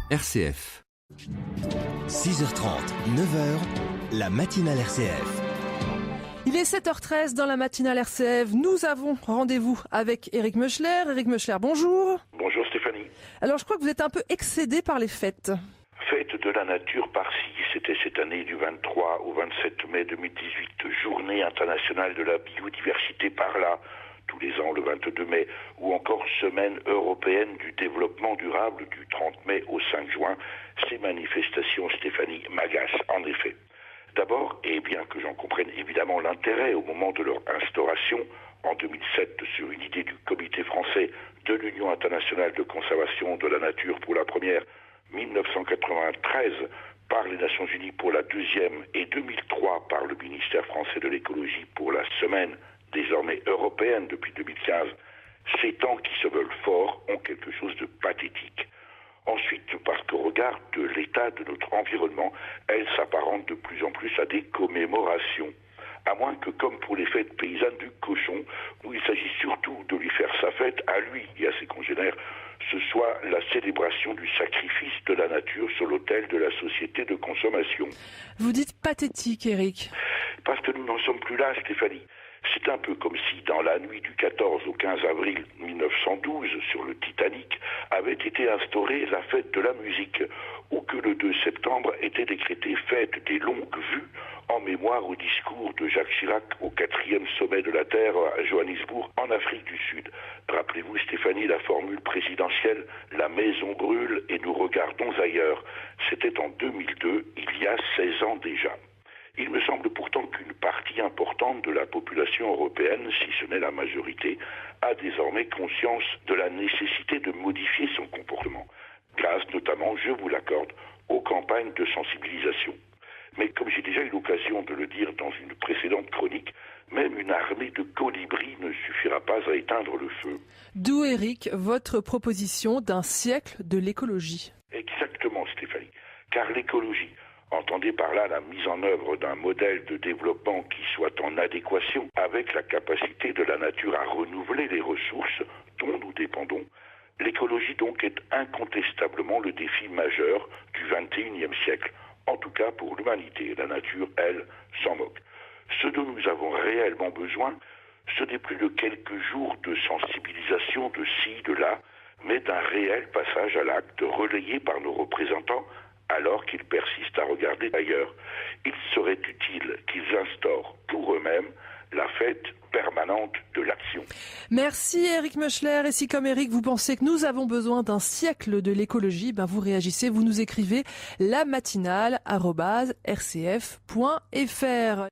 RCF. 6h30, 9h, la matinale RCF. Il est 7h13 dans la matinale RCF. Nous avons rendez-vous avec Éric Meuchler. Éric Meuchler, bonjour. Bonjour Stéphanie. Alors je crois que vous êtes un peu excédé par les fêtes. Fête de la nature par-ci, c'était cette année du 23 au 27 mai 2018, journée internationale de la biodiversité par-là, tous les ans le 22 mai, ou encore semaine européenne du développement durable du 30 mai au 5 juin. Ces manifestations, Stéphanie, m'agacent en effet. D'abord, et bien que j'en comprenne évidemment l'intérêt au moment de leur instauration, en 2007, sur une idée du Comité français de l'Union internationale de conservation de la nature pour la première, 1993 par les Nations Unies pour la deuxième et 2003 par le ministère français de l'écologie pour la semaine, désormais européenne depuis 2015, ces temps qui se veulent forts ont quelque chose de pathétique. Ensuite, parce qu'au regard de l'état de notre environnement, elles s'apparentent de plus en plus à des commémorations. À moins que, comme pour les fêtes paysannes du cochon, où il s'agit surtout de lui faire sa fête à lui et à ses congénères, ce soit la célébration du sacrifice de la nature sur l'autel de la société de consommation. Vous dites pathétique, Éric. Parce que nous n'en sommes plus là, Stéphanie. C'est un peu comme si, dans la nuit du 14 au 15 avril 1912, sur le Titanic, avait été instaurée la fête de la musique, ou que le 2 septembre était décrété fête des longues vues, en mémoire au discours de Jacques Chirac au 4e sommet de la Terre à Johannesburg, en Afrique du Sud. Rappelez-vous, Stéphanie, la formule présidentielle « La maison brûle et nous regardons ailleurs ». C'était en 2002, il y a 16 ans déjà. Il me semble pourtant qu'une partie importante de la population européenne, si ce n'est la majorité, a désormais conscience de la nécessité de modifier son comportement, grâce notamment, je vous l'accorde, aux campagnes de sensibilisation. Mais comme j'ai déjà eu l'occasion de le dire dans une précédente chronique, même une armée de colibris ne suffira pas à éteindre le feu. D'où, Éric, votre proposition d'un siècle de l'écologie. Exactement, Stéphanie. Car l'écologie, entendez par là la mise en œuvre d'un modèle de développement qui soit en adéquation avec la capacité de la nature à renouveler les ressources dont nous dépendons. L'écologie donc est incontestablement le défi majeur du XXIe siècle, en tout cas pour l'humanité. La nature, elle, s'en moque. Ce dont nous avons réellement besoin, ce n'est plus de quelques jours de sensibilisation de ci, de là, mais d'un réel passage à l'acte relayé par nos représentants alors qu'ils persistent à regarder ailleurs. Il serait utile qu'ils instaurent pour eux-mêmes la fête permanente de l'action. Merci Éric Meuchler. Et si comme Éric, vous pensez que nous avons besoin d'un siècle de l'écologie, vous réagissez, vous nous écrivez lamatinale@rcf.fr.